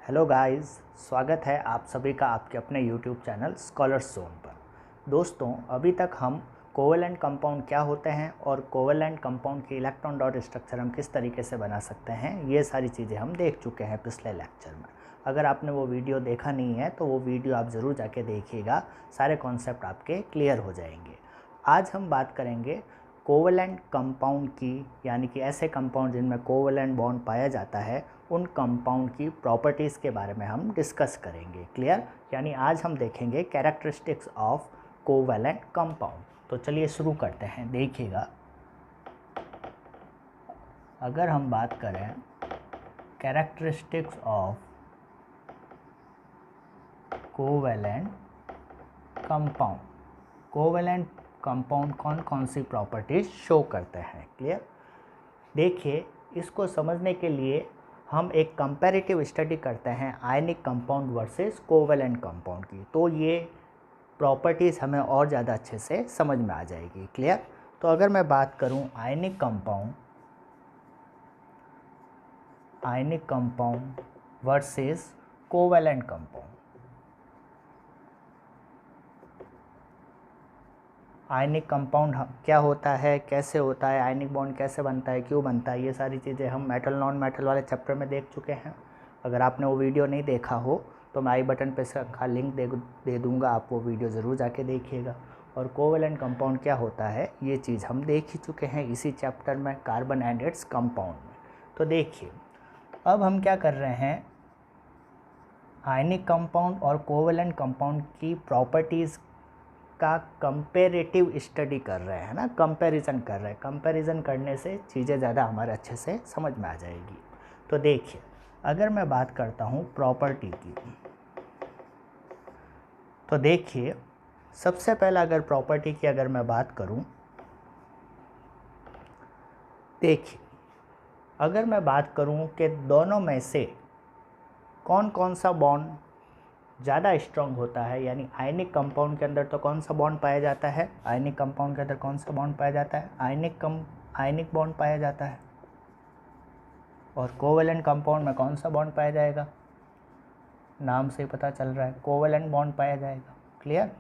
Hello guys, स्वागत है आप सभी का आपके अपने यूट्यूब चैनल स्कॉलर्स जोन पर। दोस्तों, अभी तक हम कोवेलेंट कंपाउंड क्या होते हैं और कोवेलेंट कंपाउंड के इलेक्ट्रॉन डॉट स्ट्रक्चर हम किस तरीके से बना सकते हैं, ये सारी चीज़ें हम देख चुके हैं पिछले लेक्चर में। अगर आपने वो वीडियो देखा नहीं है तो वो वीडियो आप ज़रूर जाके देखिएगा, सारे कॉन्सेप्ट आपके क्लियर हो जाएंगे। आज हम बात करेंगे कोवेलेंट कंपाउंड की, यानी कि ऐसे कंपाउंड जिनमें कोवेलेंट बॉन्ड पाया जाता है, उन कंपाउंड की प्रॉपर्टीज़ के बारे में हम डिस्कस करेंगे। क्लियर? यानी आज हम देखेंगे कैरेक्टरिस्टिक्स ऑफ कोवेलेंट कंपाउंड। तो चलिए शुरू करते हैं। देखिएगा, अगर हम बात करें characteristics of covalent compound, covalent compound कौन कौन सी प्रॉपर्टीज शो करते हैं। क्लियर? देखिए, इसको समझने के लिए हम एक कंपैरेटिव स्टडी करते हैं ionic compound versus covalent compound की, तो ये प्रॉपर्टीज़ हमें और ज़्यादा अच्छे से समझ में आ जाएगी। क्लियर? तो अगर मैं बात करूं ionic compound versus covalent compound, ionic compound क्या होता है, कैसे होता है, आयनिक बॉन्ड कैसे बनता है, क्यों बनता है, ये सारी चीज़ें हम मेटल नॉन मेटल वाले चैप्टर में देख चुके हैं। अगर आपने वो वीडियो नहीं देखा हो तो मैं आई बटन पे इसका लिंक दे दूँगा, आप वो वीडियो ज़रूर जाके देखिएगा। और कोवेलेंट कंपाउंड क्या होता है, ये चीज़ हम देख ही चुके हैं इसी चैप्टर में, कार्बन एंड इट्स कंपाउंड में। तो देखिए, अब हम क्या कर रहे हैं, आयनिक कंपाउंड और कोवेलेंट कंपाउंड की प्रॉपर्टीज़ का कंपैरेटिव स्टडी कर रहे हैं ना, कंपैरिजन कर रहे हैं। कंपैरिजन करने से चीज़ें ज़्यादा हमारे अच्छे से समझ में आ जाएगी। तो देखिए, अगर मैं बात करता हूँ प्रॉपर्टी की, तो देखिए सबसे पहला अगर प्रॉपर्टी की अगर मैं बात करूँ, देखिए अगर मैं बात करूँ कि दोनों में से कौन कौन सा बॉन्ड ज़्यादा स्ट्रॉन्ग होता है, यानी आयनिक कंपाउंड के अंदर तो कौन सा बॉन्ड पाया जाता है, आयनिक कंपाउंड के अंदर कौन सा बॉन्ड पाया जाता है, आयनिक बॉन्ड पाया जाता है। और कोवेलेंट कंपाउंड में कौन सा बॉन्ड पाया जाएगा, नाम से पता चल रहा है, कोवेलेंट बॉन्ड पाया जाएगा। क्लियर?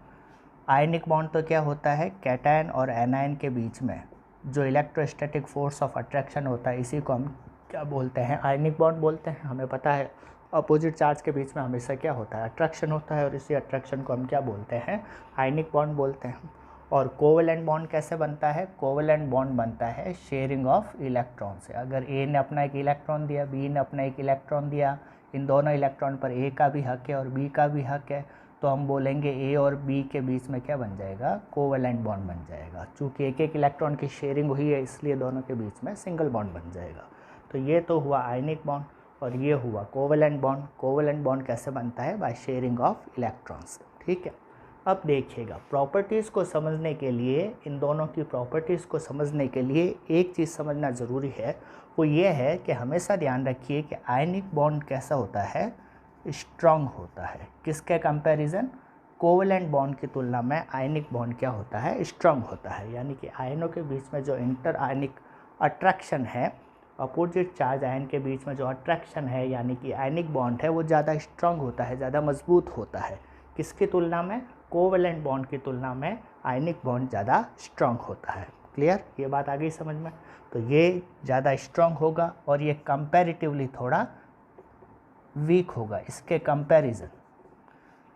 आयनिक बॉन्ड तो क्या होता है, कैटायन और एनायन के बीच में जो इलेक्ट्रोस्टैटिक फोर्स ऑफ अट्रैक्शन होता है, इसी को हम क्या बोलते हैं, आयनिक बॉन्ड बोलते हैं। हमें पता है अपोजिट चार्ज के बीच में हमेशा क्या होता है, अट्रैक्शन होता है, और इसी अट्रैक्शन को हम क्या बोलते हैं, आयनिक बॉन्ड बोलते हैं। और कोवेलेंट बॉन्ड कैसे बनता है, कोवेलेंट बॉन्ड बनता है शेयरिंग ऑफ इलेक्ट्रॉन से। अगर ए ने अपना एक इलेक्ट्रॉन दिया, बी ने अपना एक इलेक्ट्रॉन दिया, इन दोनों इलेक्ट्रॉन पर ए का भी हक है और बी का भी हक है, तो हम बोलेंगे ए और बी के बीच में क्या बन जाएगा, कोवेलेंट बॉन्ड बन जाएगा। चूँकि एक एक इलेक्ट्रॉन की शेयरिंग हुई है, इसलिए दोनों के बीच में सिंगल बॉन्ड बन जाएगा। तो ये तो हुआ आयनिक बॉन्ड और ये हुआ कोवेलेंट बॉन्ड। कोवेलेंट बॉन्ड कैसे बनता है, बाय शेयरिंग ऑफ इलेक्ट्रॉन्स। ठीक है? अब देखिएगा, प्रॉपर्टीज़ को समझने के लिए, इन दोनों की प्रॉपर्टीज़ को समझने के लिए एक चीज़ समझना ज़रूरी है, वो ये है कि हमेशा ध्यान रखिए कि आयनिक बॉन्ड कैसा होता है, स्ट्रॉन्ग होता है। किसके कंपैरिजन, कोवेलेंट बॉन्ड की तुलना में आयनिक बॉन्ड क्या होता है, स्ट्रॉन्ग होता है। यानी कि आयनों के बीच में जो इंटर आयनिक अट्रैक्शन है, अपोजिट चार्ज आयन के बीच में जो अट्रैक्शन है, यानी कि आयनिक बॉन्ड है, वो ज़्यादा स्ट्रॉन्ग होता है, ज़्यादा मजबूत होता है। किसकी तुलना में, कोवेलेंट बॉन्ड की तुलना में आयनिक बॉन्ड ज़्यादा स्ट्रॉन्ग होता है। क्लियर? ये बात आ गई समझ में? तो ये ज़्यादा स्ट्रॉन्ग होगा और ये कंपैरेटिवली थोड़ा वीक होगा। इसके कंपैरिजन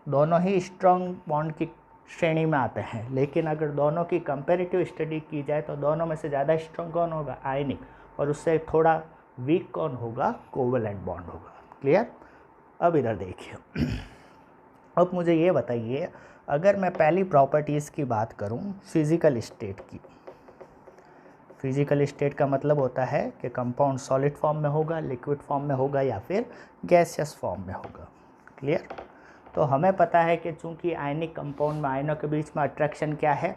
दोनों ही स्ट्रॉन्ग बॉन्ड की श्रेणी में आते हैं, लेकिन अगर दोनों की कंपैरेटिव स्टडी की जाए तो दोनों में से ज़्यादा स्ट्रॉन्ग कौन होगा, आयनिक, और उससे थोड़ा वीक कौन होगा, कोवेलेंट बॉन्ड होगा। क्लियर? अब इधर देखिए, अब मुझे ये बताइए, अगर मैं पहली प्रॉपर्टीज़ की बात करूं, फिज़िकल स्टेट की। फिज़िकल स्टेट का मतलब होता है कि कंपाउंड सॉलिड फॉर्म में होगा, लिक्विड फॉर्म में होगा, या फिर गैसियस फॉर्म में होगा। क्लियर? तो हमें पता है कि चूंकि आयनिक कंपाउंड में आयनों के बीच में अट्रैक्शन क्या है,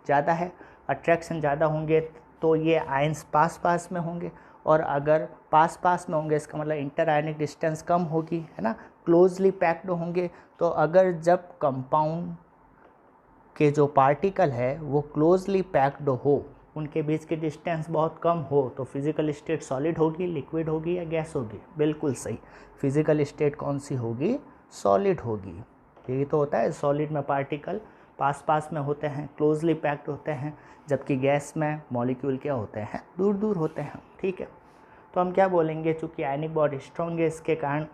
ज़्यादा है। अट्रैक्शन ज़्यादा होंगे तो ये आयन्स पास पास में होंगे, और अगर पास पास में होंगे इसका मतलब इंटर आयनिक डिस्टेंस कम होगी, है ना, क्लोजली पैक्ड होंगे। तो अगर जब कंपाउंड के जो पार्टिकल है वो क्लोजली पैक्ड हो, उनके बीच की डिस्टेंस बहुत कम हो तो फिजिकल स्टेट सॉलिड होगी, लिक्विड होगी या गैस होगी? बिल्कुल सही, फिजिकल स्टेट कौन सी होगी? सॉलिड होगी। यही तो होता है, सॉलिड में पार्टिकल पास पास में होते हैं, क्लोजली पैक्ड होते हैं, जबकि गैस में मॉलिक्यूल क्या होते हैं? दूर दूर होते हैं। ठीक है, तो हम क्या बोलेंगे, चूँकि आयनिक बॉन्ड स्ट्रॉन्ग है इसके कारण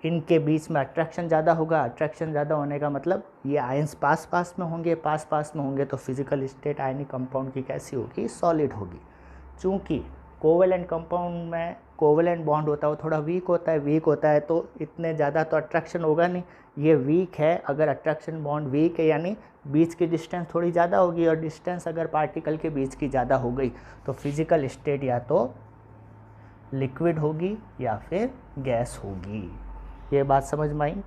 इनके बीच में अट्रैक्शन ज़्यादा होगा। अट्रैक्शन ज़्यादा होने का मतलब ये आयंस पास पास में होंगे, पास पास में होंगे तो फिजिकल स्टेट आयनिक कंपाउंड की कैसी होगी? सॉलिड होगी। चूँकि कोवेलेंट कंपाउंड में कोवेलेंट बॉन्ड होता है वो थोड़ा वीक होता है तो इतने ज़्यादा तो अट्रैक्शन होगा नहीं। ये वीक है, अगर अट्रैक्शन बॉन्ड वीक है यानी बीच की डिस्टेंस थोड़ी ज़्यादा होगी, और डिस्टेंस अगर पार्टिकल के बीच की ज़्यादा हो गई तो फिजिकल स्टेट या तो लिक्विड होगी या फिर गैस होगी। ये बात समझ में आई?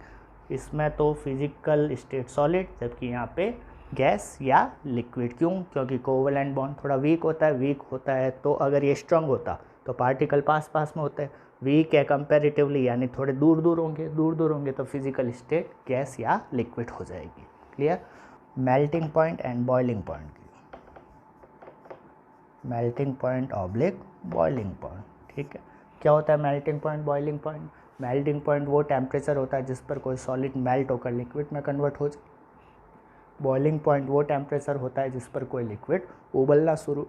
इसमें तो फिजिकल स्टेट सॉलिड, जबकि यहाँ पे गैस या लिक्विड। क्यों? क्योंकि कोवेलेंट बॉन्ड थोड़ा वीक होता है तो अगर ये स्ट्रांग होता तो पार्टिकल पास पास में होते हैं। वीक है कंपैरेटिवली यानी थोड़े दूर दूर होंगे तो फिजिकल स्टेट गैस या लिक्विड हो जाएगी। Clear? Melting point and boiling point की, melting point oblique boiling point. ठीक है, क्या होता है melting point, boiling point? Melting point वो टेम्परेचर होता है जिस पर कोई सॉलिड मेल्ट होकर लिक्विड में कन्वर्ट हो जाए। बॉइलिंग पॉइंट वो टेम्परेचर होता है जिस पर कोई लिक्विड उबलना शुरू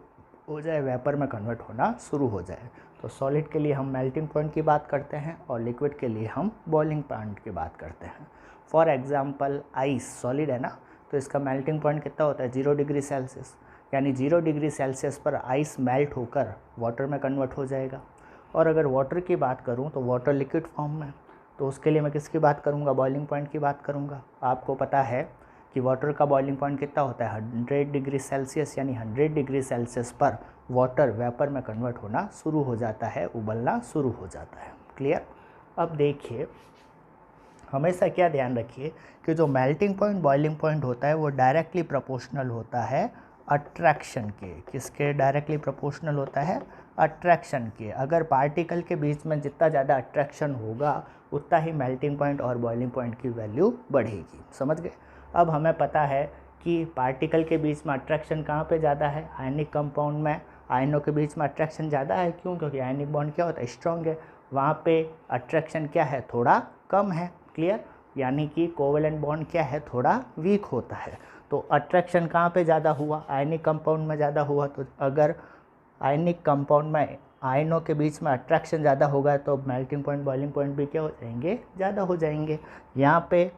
हो जाए, वेपर में कन्वर्ट होना शुरू हो जाए। तो सॉलिड के लिए हम मेल्टिंग पॉइंट की बात करते हैं और लिक्विड के लिए हम बॉइलिंग पॉइंट की बात करते हैं। फॉर एग्जाम्पल आइस सॉलिड है ना, तो इसका मेल्टिंग पॉइंट कितना होता है? 0 डिग्री सेल्सियस, यानी 0 डिग्री सेल्सियस पर आइस मेल्ट होकर वाटर में कन्वर्ट हो जाएगा। और अगर वाटर की बात करूं तो वाटर लिक्विड फॉर्म में, तो उसके लिए मैं किसकी बात करूंगा? बॉइलिंग पॉइंट की बात करूंगा। आपको पता है कि वाटर का बॉइलिंग पॉइंट कितना होता है? 100 डिग्री सेल्सियस, यानी 100 डिग्री सेल्सियस पर वाटर वेपर में कन्वर्ट होना शुरू हो जाता है, उबलना शुरू हो जाता है। क्लियर? अब देखिए, हमेशा क्या ध्यान रखिए कि जो मेल्टिंग पॉइंट बॉइलिंग पॉइंट होता है वो डायरेक्टली प्रोपोर्शनल होता है अट्रैक्शन के। किसके डायरेक्टली प्रोपोर्शनल होता है? अट्रैक्शन के। अगर पार्टिकल के बीच में जितना ज़्यादा अट्रैक्शन होगा उतना ही मेल्टिंग पॉइंट और बॉइलिंग पॉइंट की वैल्यू बढ़ेगी। समझ गए? अब हमें पता है कि पार्टिकल के बीच में अट्रैक्शन कहाँ पे ज़्यादा है? आयनिक कंपाउंड में आयनों के बीच में अट्रैक्शन ज़्यादा है। क्यों? क्योंकि आयनिक बॉन्ड क्या होता है? स्ट्रॉन्ग है। वहाँ पे अट्रैक्शन क्या है? थोड़ा कम है। क्लियर? यानी कि कोवेलेंट बॉन्ड क्या है? थोड़ा वीक होता है। तो अट्रैक्शन कहाँ पे ज़्यादा हुआ? आयनिक कंपाउंड में ज़्यादा हुआ। तो अगर आयनिक कंपाउंड में आयनों के बीच में अट्रैक्शन ज़्यादा होगा तो मेल्टिंग पॉइंट बॉइलिंग पॉइंट भी क्या हो जाएंगे? ज़्यादा हो जाएंगे। यहाँ पे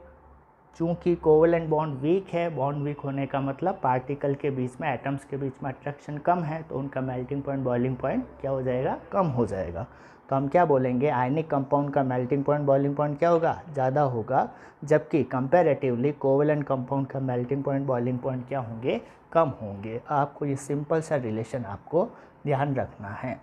चूँकि कोवेलेंट बॉन्ड वीक है, बॉन्ड वीक होने का मतलब पार्टिकल के बीच में एटम्स के बीच में अट्रैक्शन कम है, तो उनका मेल्टिंग पॉइंट बॉइलिंग पॉइंट क्या हो जाएगा? कम हो जाएगा। तो हम क्या बोलेंगे? आयनिक कंपाउंड का मेल्टिंग पॉइंट बॉइलिंग पॉइंट क्या होगा? ज़्यादा होगा, जबकि कंपैरेटिवली कोवेलेंट कंपाउंड का मेल्टिंग पॉइंट बॉइलिंग पॉइंट क्या होंगे? कम होंगे। आपको ये सिंपल सा रिलेशन आपको ध्यान रखना है।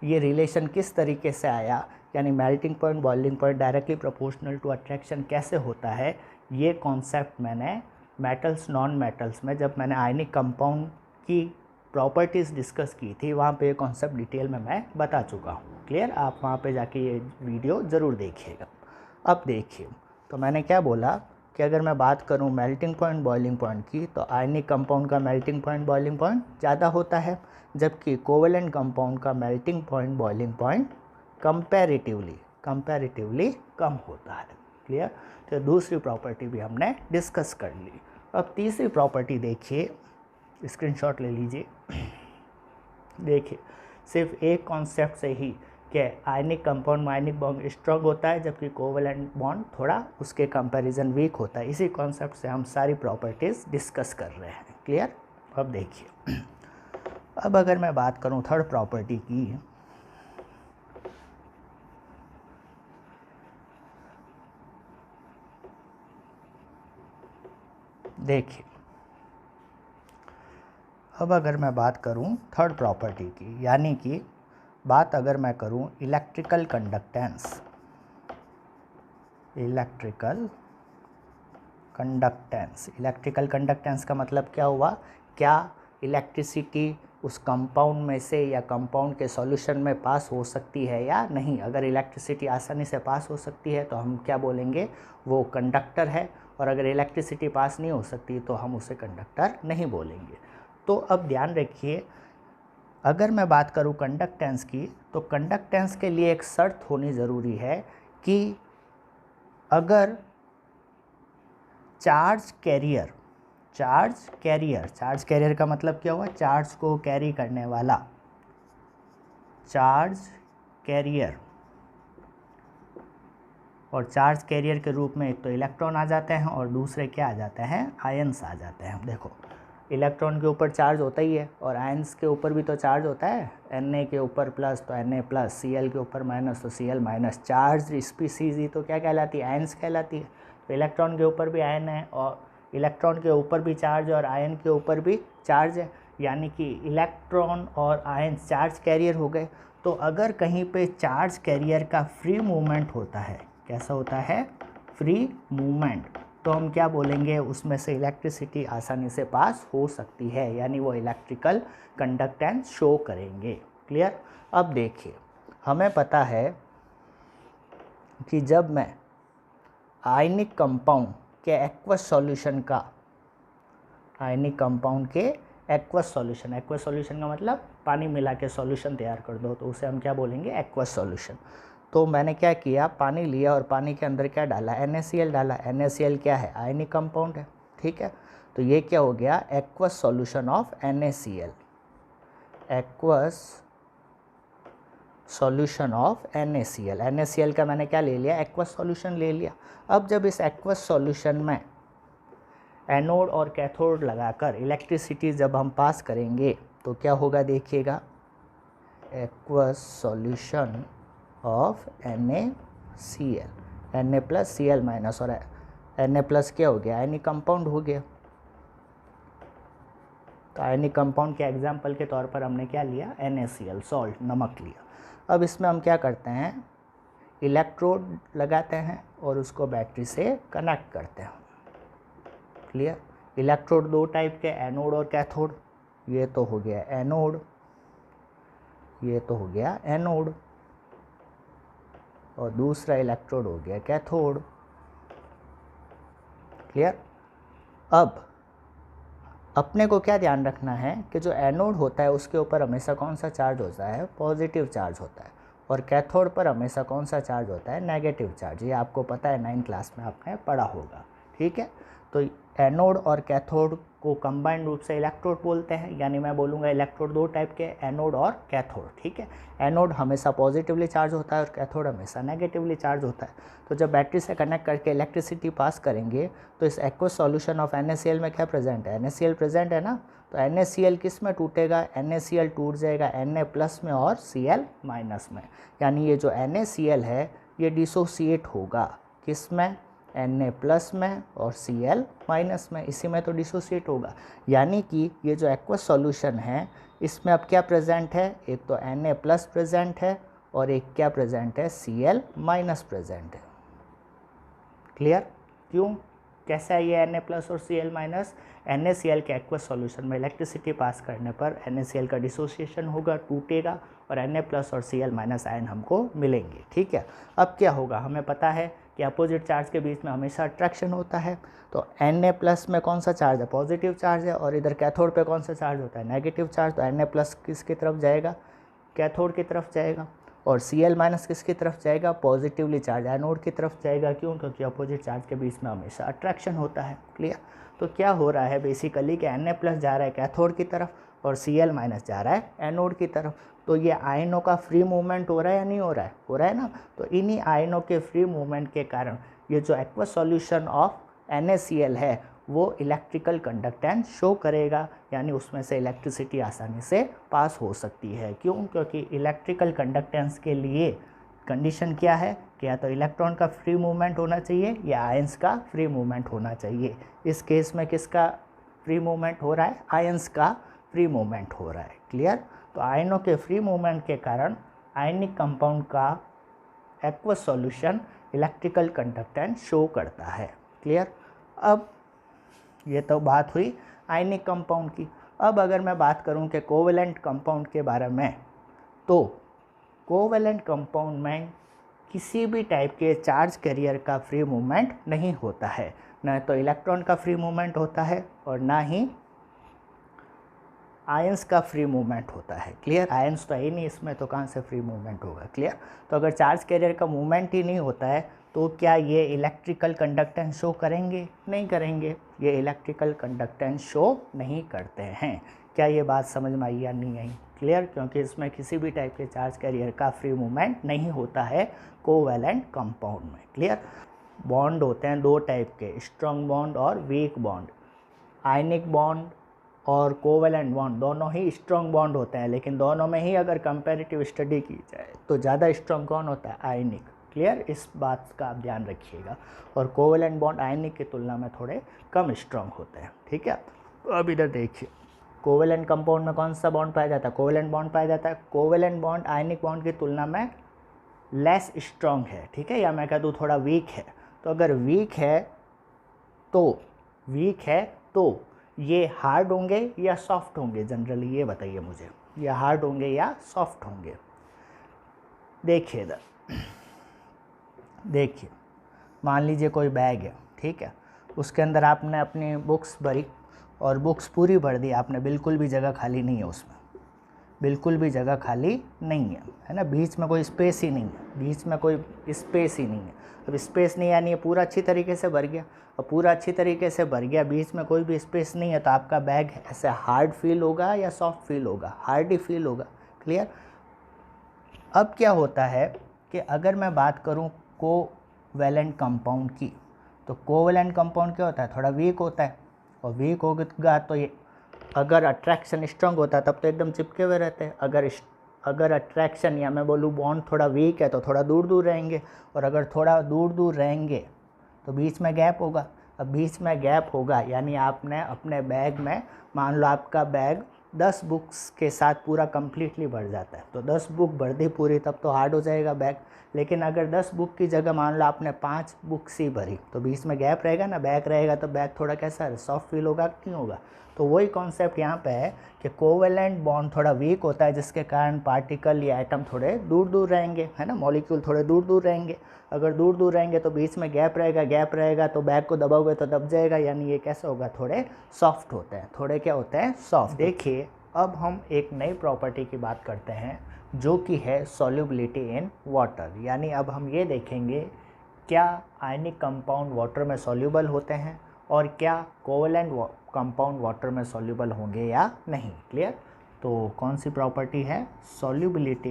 ये रिलेशन किस तरीके से आया, यानी melting point boiling point directly proportional to attraction कैसे होता है, ये कॉन्सेप्ट मैंने मेटल्स नॉन मेटल्स में जब मैंने आयनिक कंपाउंड की प्रॉपर्टीज़ डिस्कस की थी वहाँ पे ये कॉन्सेप्ट डिटेल में मैं बता चुका हूँ। क्लियर? आप वहाँ पे जाके ये वीडियो ज़रूर देखिएगा। अब देखिए, तो मैंने क्या बोला कि अगर मैं बात करूँ मेल्टिंग पॉइंट बॉइलिंग पॉइंट की तो आयनिक कंपाउंड का मेल्टिंग पॉइंट बॉइलिंग पॉइंट ज़्यादा होता है, जबकि कोवेलेंट कंपाउंड का melting point boiling point comparatively कम होता है। क्लियर? तो दूसरी प्रॉपर्टी भी हमने डिस्कस कर ली। अब तीसरी प्रॉपर्टी देखिए, स्क्रीनशॉट ले लीजिए। देखिए, सिर्फ एक कॉन्सेप्ट से ही कि आयनिक कंपाउंड में आयनिक बॉन्ड स्ट्रॉन्ग होता है जबकि कोवेलेंट बॉन्ड थोड़ा उसके कंपैरिजन वीक होता है। इसी कॉन्सेप्ट से हम सारी प्रॉपर्टीज़ डिस्कस कर रहे हैं। क्लियर? अब देखिए, अब अगर मैं बात करूं थर्ड प्रॉपर्टी की, देखिए अब अगर मैं बात करूं थर्ड प्रॉपर्टी की, यानी कि बात अगर मैं करूं इलेक्ट्रिकल कंडक्टेंस, इलेक्ट्रिकल कंडक्टेंस का मतलब क्या हुआ? क्या इलेक्ट्रिसिटी उस कंपाउंड में से या कंपाउंड के सॉल्यूशन में पास हो सकती है या नहीं? अगर इलेक्ट्रिसिटी आसानी से पास हो सकती है तो हम क्या बोलेंगे? वो कंडक्टर है। और अगर इलेक्ट्रिसिटी पास नहीं हो सकती तो हम उसे कंडक्टर नहीं बोलेंगे। तो अब ध्यान रखिए, अगर मैं बात करूं कंडक्टेंस की, तो कंडक्टेंस के लिए एक शर्त होनी ज़रूरी है कि अगर चार्ज कैरियर का मतलब क्या हुआ, चार्ज को कैरी करने वाला, चार्ज कैरियर, और चार्ज कैरियर के रूप में एक तो इलेक्ट्रॉन आ जाते हैं और दूसरे क्या आ जाते हैं, आयंस आ जाते हैं। देखो इलेक्ट्रॉन के ऊपर चार्ज होता ही है और आयंस के ऊपर भी तो चार्ज होता है, Na के ऊपर प्लस तो Na प्लस, Cl के ऊपर माइनस तो Cl माइनस। चार्ज स्पीसीज ही तो क्या कहलाती है, आयंस कहलाती है। तो इलेक्ट्रॉन के ऊपर भी आयन है और इलेक्ट्रॉन के ऊपर भी चार्ज है और आयन के ऊपर भी चार्ज है, यानी कि इलेक्ट्रॉन और आयन चार्ज कैरियर हो गए। तो अगर कहीं पे चार्ज कैरियर का फ्री मूवमेंट होता है, कैसा होता है, फ्री मूवमेंट, तो हम क्या बोलेंगे, उसमें से इलेक्ट्रिसिटी आसानी से पास हो सकती है, यानी वो इलेक्ट्रिकल कंडक्टेंस शो करेंगे। क्लियर। अब देखिए हमें पता है कि जब मैं आयनिक कंपाउंड के एक्वस सॉल्यूशन का, आयनिक कंपाउंड के एक्वस सॉल्यूशन का मतलब पानी मिला के सॉल्यूशन तैयार कर दो, तो उसे हम क्या बोलेंगे, एक्वस सॉल्यूशन। तो मैंने क्या किया, पानी लिया और पानी के अंदर क्या डाला, NaCl डाला। NaCl क्या है, आयनिक कंपाउंड है, ठीक है। तो ये क्या हो गया, aqueous solution of NaCl, aqueous solution of NaCl। NaCl का मैंने क्या ले लिया, एक्वस सॉल्यूशन ले लिया। अब जब इस एक्वस सॉल्यूशन में एनोड और कैथोड लगाकर इलेक्ट्रिसिटी जब हम पास करेंगे तो क्या होगा, देखिएगा, aqueous solution of NaCl, Na plus Cl minus, और Na प्लस क्या हो गया, आयनिक कंपाउंड हो गया। तो आयनिक कंपाउंड के एग्जाम्पल के तौर पर हमने क्या लिया, NaCl, सॉल्ट, नमक लिया। अब इसमें हम क्या करते हैं, इलेक्ट्रोड लगाते हैं और उसको बैटरी से कनेक्ट करते हैं। क्लियर। इलेक्ट्रोड दो टाइप के, एनोड और कैथोड। ये तो हो गया एनोड, ये तो हो गया एनोड, और दूसरा इलेक्ट्रोड हो गया कैथोड। क्लियर। अब अपने को क्या ध्यान रखना है कि जो एनोड होता है उसके ऊपर हमेशा कौन सा चार्ज होता है, पॉजिटिव चार्ज होता है, और कैथोड पर हमेशा कौन सा चार्ज होता है, नेगेटिव चार्ज। ये आपको पता है, 9th क्लास में आपने पढ़ा होगा, ठीक है। तो एनोड और कैथोड को कंबाइंड रूप से इलेक्ट्रोड बोलते हैं, यानी मैं बोलूँगा इलेक्ट्रोड दो टाइप के, एनोड और कैथोड, ठीक है। एनोड हमेशा पॉजिटिवली चार्ज होता है और कैथोड हमेशा नेगेटिवली चार्ज होता है। तो जब बैटरी से कनेक्ट करके इलेक्ट्रिसिटी पास करेंगे तो इस एक्वस सॉल्यूशन ऑफ NaCl में क्या प्रेजेंट है, NaCl प्रेजेंट है ना। तो NaCl किस में टूटेगा, NaCl टूट जाएगा Na प्लस में और Cl माइनस में, यानी ये जो NaCl है ये डिसोसिएट होगा किस में, Na प्लस में और Cl माइनस में, इसी में तो डिसोसिएट होगा। यानी कि ये जो एक्वस सॉल्यूशन है इसमें अब क्या प्रेजेंट है, एक तो Na प्लस प्रेजेंट है और एक क्या प्रेजेंट है, Cl माइनस प्रेजेंट है। क्लियर। क्यों, कैसा है ये Na प्लस और Cl माइनस, NaCl के एक्वस सॉल्यूशन में इलेक्ट्रिसिटी पास करने पर NaCl का डिसोसिएशन होगा, टूटेगा, और Na प्लस और Cl माइनस आयन हमको मिलेंगे, ठीक है। अब क्या होगा, हमें पता है कि अपोजिट चार्ज के बीच में हमेशा अट्रैक्शन होता है। तो Na प्लस में कौन सा चार्ज है, पॉजिटिव चार्ज है, और इधर कैथोड पे कौन सा चार्ज होता है, नेगेटिव चार्ज। तो Na प्लस किसकी तरफ जाएगा, कैथोड की तरफ जाएगा, और Cl माइनस किसकी तरफ जाएगा, पॉजिटिवली चार्ज एनोड की तरफ जाएगा। क्यों, क्योंकि अपोजिट चार्ज के बीच में हमेशा अट्रैक्शन होता है। क्लियर। तो क्या हो रहा है बेसिकली कि Na प्लस जा रहा है कैथोड की तरफ और Cl माइनस जा रहा है एनोड की तरफ। तो ये आयनों का फ्री मूवमेंट हो रहा है या नहीं हो रहा है, हो रहा है ना। तो इन्हीं आयनों के फ्री मूवमेंट के कारण ये जो एक्वस सॉल्यूशन ऑफ NaCl है वो इलेक्ट्रिकल कंडक्टेंस शो करेगा, यानी उसमें से इलेक्ट्रिसिटी आसानी से पास हो सकती है। क्यों, क्योंकि इलेक्ट्रिकल कंडक्टेंस के लिए कंडीशन क्या है कि या तो इलेक्ट्रॉन का फ्री मूवमेंट होना चाहिए या आयंस का फ्री मूवमेंट होना चाहिए। इस केस में किसका फ्री मूवमेंट हो रहा है, आयंस का फ्री मूवमेंट हो रहा है। क्लियर। तो आयनों के फ्री मूवमेंट के कारण आयनिक कंपाउंड का aqueous solution electrical conductance show करता है। क्लियर। अब ये तो बात हुई आयनिक कंपाउंड की। अब अगर मैं बात करूं कि कोवेलेंट कंपाउंड के बारे में, तो कोवेलेंट कंपाउंड में किसी भी टाइप के चार्ज कैरियर का फ्री मूवमेंट नहीं होता है, न तो इलेक्ट्रॉन का फ्री मूवमेंट होता है और ना ही आयंस का फ्री मूवमेंट होता है। क्लियर, आयंस तो है ही नहीं इसमें, तो कहाँ से फ्री मूवमेंट होगा। क्लियर, तो अगर चार्ज कैरियर का मूवमेंट ही नहीं होता है तो क्या ये इलेक्ट्रिकल कंडक्टेंस शो करेंगे? नहीं करेंगे, ये इलेक्ट्रिकल कंडक्टेंस शो नहीं करते हैं। क्या ये बात समझ में आई या नहीं आई? क्लियर, क्योंकि इसमें किसी भी टाइप के चार्ज कैरियर का फ्री मूवमेंट नहीं होता है कोवैलेंट कंपाउंड में। क्लियर, बॉन्ड होते हैं दो टाइप के, स्ट्रॉन्ग बॉन्ड और वीक बॉन्ड। आयनिक बॉन्ड और कोवैलेंट बॉन्ड दोनों ही स्ट्रॉन्ग बॉन्ड होते हैं, लेकिन दोनों में ही अगर कंपैरेटिव स्टडी की जाए तो ज़्यादा स्ट्रॉन्ग कौन होता है? आयनिक। क्लियर, इस बात का आप ध्यान रखिएगा। और कोवैलेंट बॉन्ड आयनिक की तुलना में थोड़े कम स्ट्रॉन्ग होते हैं। ठीक है, तो अब इधर देखिए, कोवैलेंट कंपाउंड में कौन सा बॉन्ड पाया जाता है? कोवैलेंट बॉन्ड पाया जाता है। कोवैलेंट बॉन्ड आयनिक बॉन्ड की तुलना में लेस स्ट्रॉन्ग है। ठीक है, या मैं कह दूँ थोड़ा वीक है। तो अगर वीक है तो ये हार्ड होंगे या सॉफ्ट होंगे? जनरली ये बताइए मुझे, ये हार्ड होंगे या सॉफ्ट होंगे? देखिए इधर, देखिए मान लीजिए कोई बैग है, ठीक है, उसके अंदर आपने अपनी बुक्स भरी और बुक्स पूरी भर दी आपने, बिल्कुल भी जगह खाली नहीं है उसमें, बिल्कुल भी जगह खाली नहीं है ना, बीच में कोई स्पेस ही नहीं है, बीच में कोई स्पेस ही नहीं है। अब स्पेस नहीं यानी ये पूरा अच्छी तरीके से भर गया, और पूरा अच्छी तरीके से भर गया, बीच में कोई भी स्पेस नहीं है, तो आपका बैग ऐसे हार्ड फील होगा या सॉफ्ट फील होगा? हार्ड ही फील होगा। क्लियर, अब क्या होता है कि अगर मैं बात करूं कोवैलेंट कंपाउंड की, तो कोवैलेंट कंपाउंड क्या होता है? थोड़ा वीक होता है, और वीक होगा तो ये अगर अट्रैक्शन स्ट्रांग होता है तब तो एकदम चिपके हुए रहते हैं। अगर अट्रैक्शन या मैं बोलूँ बॉन्ड थोड़ा वीक है तो थोड़ा दूर दूर रहेंगे, और अगर थोड़ा दूर दूर रहेंगे तो बीच में गैप होगा। अब बीच में गैप होगा यानी आपने अपने बैग में, मान लो आपका बैग 10 बुक्स के साथ पूरा कम्प्लीटली भर जाता है, तो 10 बुक भर दी पूरी तब तो हार्ड हो जाएगा बैग। लेकिन अगर 10 बुक की जगह मान लो आपने 5 बुक्स ही भरी, तो बीच में गैप रहेगा ना, बैग रहेगा, तो बैग थोड़ा कैसा सॉफ्ट फील होगा कि नहीं होगा? तो वही कॉन्सेप्ट यहाँ पे है कि कोवैलेंट बॉन्ड थोड़ा वीक होता है, जिसके कारण पार्टिकल या एटम थोड़े दूर दूर रहेंगे, है ना, मॉलिक्यूल थोड़े दूर दूर रहेंगे। अगर दूर दूर रहेंगे तो बीच में गैप रहेगा तो बैग को दबाओगे तो दब जाएगा, यानी ये कैसे होगा? थोड़े सॉफ्ट होते हैं, थोड़े क्या होते हैं? सॉफ्ट। देखिए अब हम एक नई प्रॉपर्टी की बात करते हैं जो कि है सॉल्युबिलिटी इन वाटर, यानी अब हम ये देखेंगे क्या आयनिक कंपाउंड वाटर में सॉल्युबल होते हैं और क्या कोवैलेंट कंपाउंड वाटर में सॉल्युबल होंगे या नहीं। क्लियर, तो कौन सी प्रॉपर्टी है? Solubility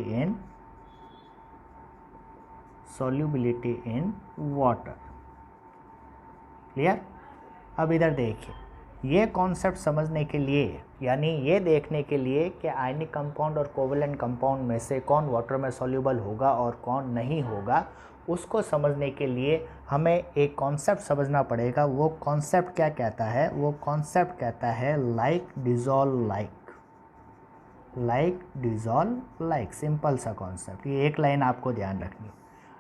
in water. क्लियर, अब इधर देखिए, ये कॉन्सेप्ट समझने के लिए यानी ये देखने के लिए कि आयनिक कंपाउंड और कोवैलेंट कंपाउंड में से कौन वाटर में सॉल्युबल होगा और कौन नहीं होगा, उसको समझने के लिए हमें एक कॉन्सेप्ट समझना पड़ेगा। वो कॉन्सेप्ट क्या कहता है? वो कॉन्सेप्ट कहता है लाइक डिज़ोल्व लाइक। सिंपल सा कॉन्सेप्ट, ये एक लाइन आपको ध्यान रखनी है।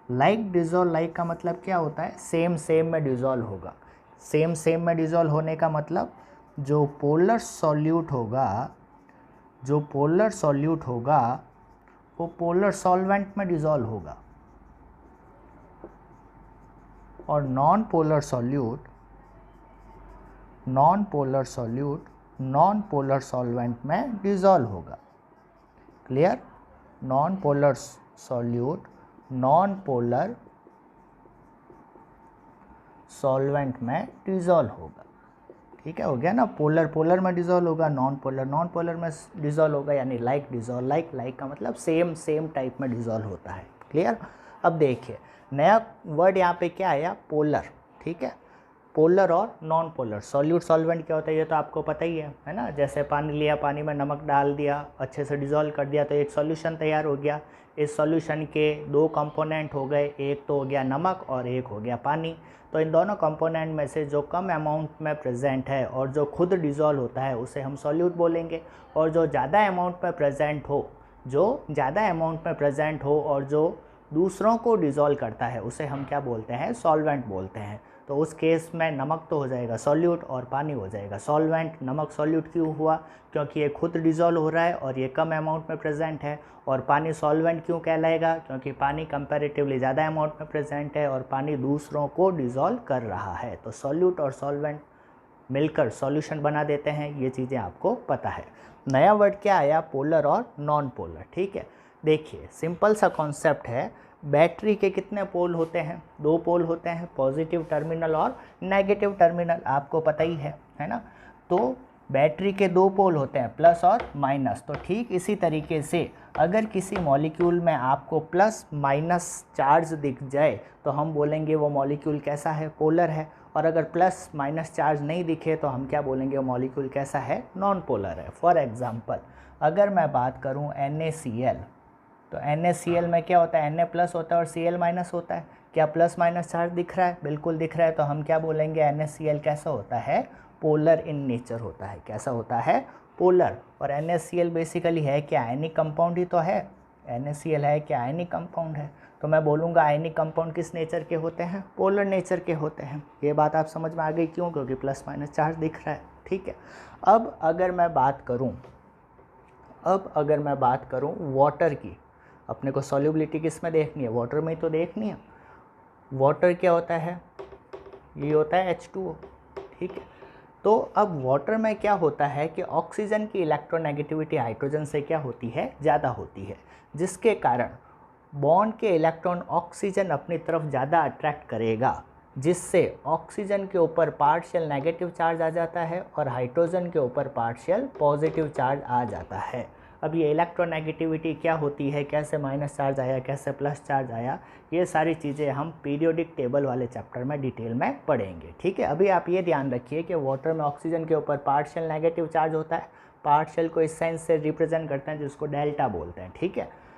लाइक डिज़ोल्व लाइक का मतलब क्या होता है? सेम सेम में डिज़ोल्व होगा। सेम सेम में डिज़ोल्व होने का मतलब जो पोलर सॉल्यूट होगा वो पोलर सॉल्वेंट में डिज़ोल्व होगा, और non polar solute non polar solvent में डिज़ोल्व होगा। Clear, non polar solute non polar solvent में डिज़ोल्व होगा। ठीक है, हो गया ना, पोलर पोलर में डिज़ोल्व होगा, नॉन पोलर में डिज़ोल्व होगा, यानी लाइक डिज़ोल्व लाइक का मतलब सेम टाइप में डिज़ोल्व होता है। क्लियर, अब देखिए नया वर्ड यहाँ पे क्या आया? पोलर। ठीक है, पोलर और नॉन पोलर। सॉल्यूट सॉल्वेंट क्या होता है ये तो आपको पता ही है ना, जैसे पानी लिया, पानी में नमक डाल दिया, अच्छे से डिज़ोल्व कर दिया तो एक सॉल्यूशन तैयार हो गया। इस सॉल्यूशन के दो कंपोनेंट हो गए, एक तो हो गया नमक और एक हो गया पानी। तो इन दोनों कंपोनेंट में से जो कम अमाउंट में प्रेजेंट है और जो खुद डिज़ोल्व होता है उसे हम सॉल्यूट बोलेंगे, और जो ज़्यादा अमाउंट में प्रेजेंट हो और जो दूसरों को डिज़ोल्व करता है उसे हम क्या बोलते हैं? सॉल्वेंट बोलते हैं। तो उस केस में नमक तो हो जाएगा सॉल्यूट और पानी हो जाएगा सॉल्वेंट। नमक सॉल्यूट क्यों हुआ? क्योंकि ये खुद डिज़ोल्व हो रहा है और ये कम अमाउंट में प्रेजेंट है। और पानी सॉल्वेंट क्यों कहलाएगा? क्योंकि पानी कंपैरेटिवली ज़्यादा अमाउंट में प्रेजेंट है और पानी दूसरों को डिज़ोल्व कर रहा है। तो सॉल्यूट और सॉल्वेंट मिलकर सॉल्यूशन बना देते हैं, ये चीज़ें आपको पता है। नया वर्ड क्या आया, पोलर और नॉन पोलर। ठीक है, देखिए सिंपल सा कॉन्सेप्ट है, बैटरी के कितने पोल होते हैं, 2 पोल होते हैं, पॉजिटिव टर्मिनल और नेगेटिव टर्मिनल, आपको पता ही है ना। तो बैटरी के 2 पोल होते हैं, प्लस और माइनस। तो ठीक इसी तरीके से अगर किसी मॉलिक्यूल में आपको प्लस माइनस चार्ज दिख जाए तो हम बोलेंगे वो मॉलिक्यूल कैसा है, पोलर है। और अगर प्लस माइनस चार्ज नहीं दिखे तो हम क्या बोलेंगे, वो मॉलिक्यूल कैसा है, नॉन पोलर है। फॉर एग्जांपल अगर मैं बात करूं NaCl, तो NaCl में क्या होता है, Na प्लस होता है और Cl माइनस होता है। क्या प्लस माइनस चार्ज दिख रहा है, बिल्कुल दिख रहा है। तो हम क्या बोलेंगे, NaCl कैसा होता है, पोलर इन नेचर होता है। कैसा होता है, पोलर। और NaCl बेसिकली है क्या, आयनिक कंपाउंड ही तो है। NaCl है क्या, आयनिक कंपाउंड है। तो मैं बोलूँगा आयनिक कंपाउंड किस नेचर के होते हैं, पोलर नेचर के होते हैं। ये बात आप समझ में आ गई, क्यों, क्योंकि प्लस माइनस चार्ज दिख रहा है। ठीक है, अब अगर मैं बात करूँ वाटर की, अपने को सॉल्युबिलिटी किस में देखनी है, वाटर में ही तो देखनी है। वाटर क्या होता है, ये होता है H2O। ठीक है, तो अब वाटर में क्या होता है कि ऑक्सीजन की इलेक्ट्रोनेगेटिविटी हाइड्रोजन से क्या होती है, ज़्यादा होती है, जिसके कारण बॉन्ड के इलेक्ट्रॉन ऑक्सीजन अपनी तरफ ज़्यादा अट्रैक्ट करेगा, जिससे ऑक्सीजन के ऊपर पार्शियल नेगेटिव चार्ज आ जाता है और हाइड्रोजन के ऊपर पार्शियल पॉजिटिव चार्ज आ जाता है। अब ये इलेक्ट्रोनेगेटिविटी क्या होती है, कैसे माइनस चार्ज आया, कैसे प्लस चार्ज आया, ये सारी चीज़ें हम पीरियोडिक टेबल वाले चैप्टर में डिटेल में पढ़ेंगे। ठीक है, अभी आप ये ध्यान रखिए कि वाटर में ऑक्सीजन के ऊपर पार्शियल नेगेटिव चार्ज होता है। पार्शियल को इस सेंस से रिप्रेजेंट करते हैं जिसको डेल्टा बोलते हैं। ठीक है,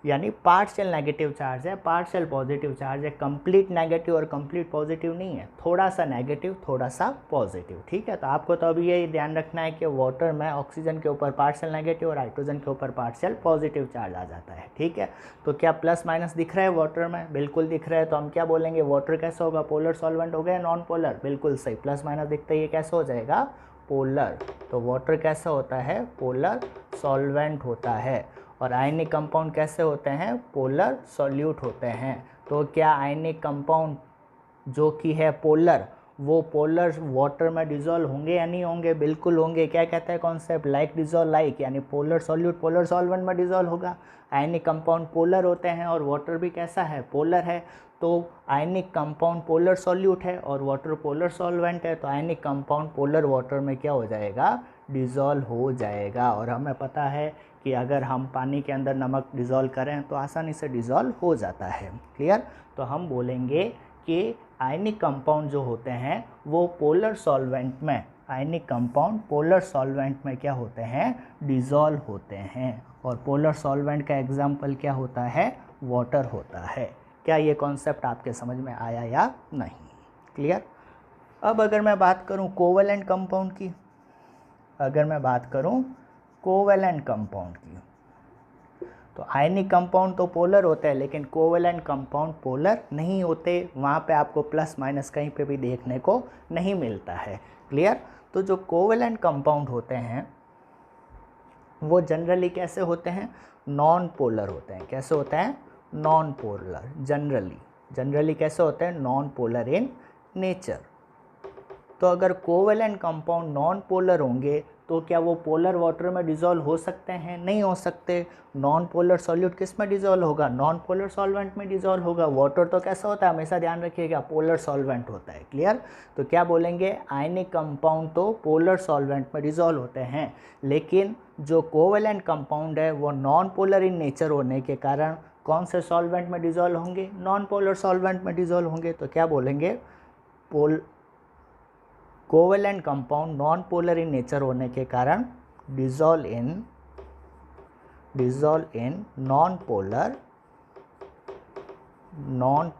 यानी पार्शियल नेगेटिव चार्ज है, पार्शियल पॉजिटिव चार्ज है, कंप्लीट नेगेटिव और कंप्लीट पॉजिटिव नहीं है, थोड़ा सा नेगेटिव थोड़ा सा पॉजिटिव। ठीक है, तो आपको तो अभी ये ध्यान रखना है कि वाटर में ऑक्सीजन के ऊपर पार्शियल नेगेटिव और हाइड्रोजन के ऊपर पार्शियल पॉजिटिव चार्ज आ जाता है। ठीक है, तो क्या प्लस माइनस दिख रहा है वाटर में, बिल्कुल दिख रहा है। तो हम क्या बोलेंगे, वाटर कैसा होगा, पोलर सॉल्वेंट हो गया, नॉन पोलर, बिल्कुल सही। प्लस माइनस दिखता है, ये कैसा हो जाएगा, पोलर। तो वाटर कैसा होता है, पोलर सॉल्वेंट होता है। और आयनिक कंपाउंड कैसे होते हैं, पोलर सॉल्यूट होते हैं। तो क्या आयनिक कंपाउंड जो कि है पोलर, वो पोलर वाटर में डिजोल्व होंगे या नहीं होंगे, बिल्कुल होंगे। क्या कहता है कॉन्सेप्ट, लाइक डिजोल्व लाइक, यानी पोलर सॉल्यूट पोलर सॉल्वेंट में डिजोल्व होगा। आयनिक कंपाउंड पोलर होते हैं और वाटर भी कैसा है, पोलर है। तो आयनिक कंपाउंड पोलर सॉल्यूट है और वाटर पोलर सॉल्वेंट है, तो आयनिक कंपाउंड पोलर वाटर में क्या हो जाएगा, डिज़ोल्व हो जाएगा। और हमें पता है कि अगर हम पानी के अंदर नमक डिज़ोल्व करें तो आसानी से डिज़ोल्व हो जाता है। क्लियर, तो हम बोलेंगे कि आयनिक कंपाउंड जो होते हैं वो पोलर सॉल्वेंट में, आयनिक कंपाउंड पोलर सॉल्वेंट में क्या होते हैं, डिज़ोल्व होते हैं। और पोलर सॉल्वेंट का एग्जाम्पल क्या होता है, वाटर होता है। क्या ये कॉन्सेप्ट आपके समझ में आया या नहीं, क्लियर। अब अगर मैं बात करूं कोवेलेंट कंपाउंड की, अगर मैं बात करूं कोवेलेंट कंपाउंड की, तो आयनिक कंपाउंड तो पोलर होते हैं लेकिन कोवेलेंट कंपाउंड पोलर नहीं होते, वहाँ पे आपको प्लस माइनस कहीं पे भी देखने को नहीं मिलता है। क्लियर, तो जो कोवेलेंट कंपाउंड होते हैं वो जनरली कैसे होते हैं, नॉन पोलर होते हैं। कैसे होते हैं, नॉन पोलर। जनरली कैसे होते हैं, नॉन पोलर इन नेचर। तो अगर कोवेलेंट कंपाउंड नॉन पोलर होंगे तो क्या वो पोलर वाटर में डिज़ोल्व हो सकते हैं, नहीं हो सकते। नॉन पोलर सॉल्यूट किस में डिज़ोल्व होगा, नॉन पोलर सॉल्वेंट में डिज़ोल्व होगा। वाटर तो कैसा होता है, हमेशा ध्यान रखिएगा, पोलर सॉल्वेंट होता है। क्लियर, तो क्या बोलेंगे, आयनिक कंपाउंड तो पोलर सॉल्वेंट में डिज़ोल्व होते हैं, लेकिन जो कोवेलेंट कंपाउंड है वो नॉन पोलर इन नेचर होने के कारण कौन से सॉल्वेंट में डिज़ोल्व होंगे, नॉन पोलर सॉल्वेंट में डिज़ोल्व होंगे। तो क्या बोलेंगे, covalent compound non polar in nature होने के कारण dissolve in non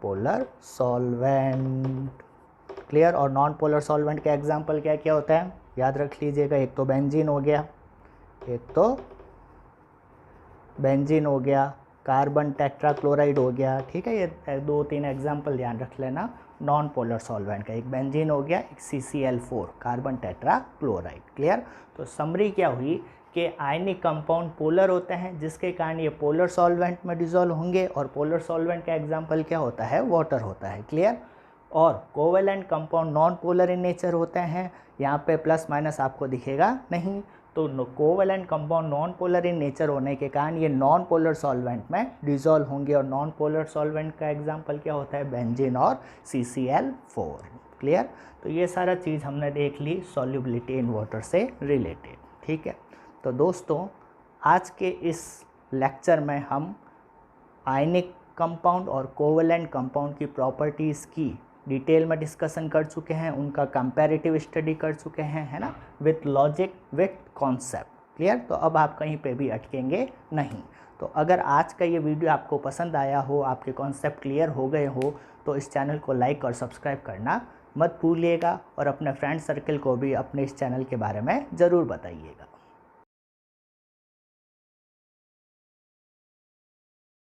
polar solvent. Clear, और नॉन पोलर सॉल्वेंट के एग्जांपल क्या क्या होता है, याद रख लीजिएगा। एक तो बेंजीन हो गया, कार्बन टेट्राक्लोराइड हो गया। ठीक है, ये 2-3 एग्जांपल ध्यान रख लेना नॉन पोलर सॉल्वेंट का। एक बेंजीन हो गया, एक CCl4 कार्बन टेट्राक्लोराइड। क्लियर, तो समरी क्या हुई कि आयनिक कंपाउंड पोलर होते हैं जिसके कारण ये पोलर सॉल्वेंट में डिज़ोल्व होंगे, और पोलर सॉल्वेंट का एग्जांपल क्या होता है, वाटर होता है। क्लियर, और covalent compound non polar in nature होते हैं। यहाँ पे प्लस माइनस आपको दिखेगा नहीं, तो covalent compound non polar in nature होने के कारण ये नॉन पोलर सॉल्वेंट में डिसॉल्व होंगे। और नॉन पोलर सॉल्वेंट का एग्जांपल क्या होता है, बेंजीन और CCl4। क्लियर। तो ये सारा चीज़ हमने देख ली सॉल्युबिलिटी इन वाटर से रिलेटेड। ठीक है, तो दोस्तों आज के इस लेक्चर में हम आयनिक कंपाउंड और कोवेलेंट कंपाउंड की प्रॉपर्टीज़ की डिटेल में डिस्कशन कर चुके हैं, उनका कंपैरेटिव स्टडी कर चुके हैं, है ना, with logic with concept. Clear. तो अब आप कहीं पे भी अटकेंगे नहीं। तो अगर आज का ये वीडियो आपको पसंद आया हो, आपके कॉन्सेप्ट क्लियर हो गए हो, तो इस चैनल को लाइक और सब्सक्राइब करना मत भूलिएगा और अपने फ्रेंड सर्कल को भी अपने इस चैनल के बारे में ज़रूर बताइएगा।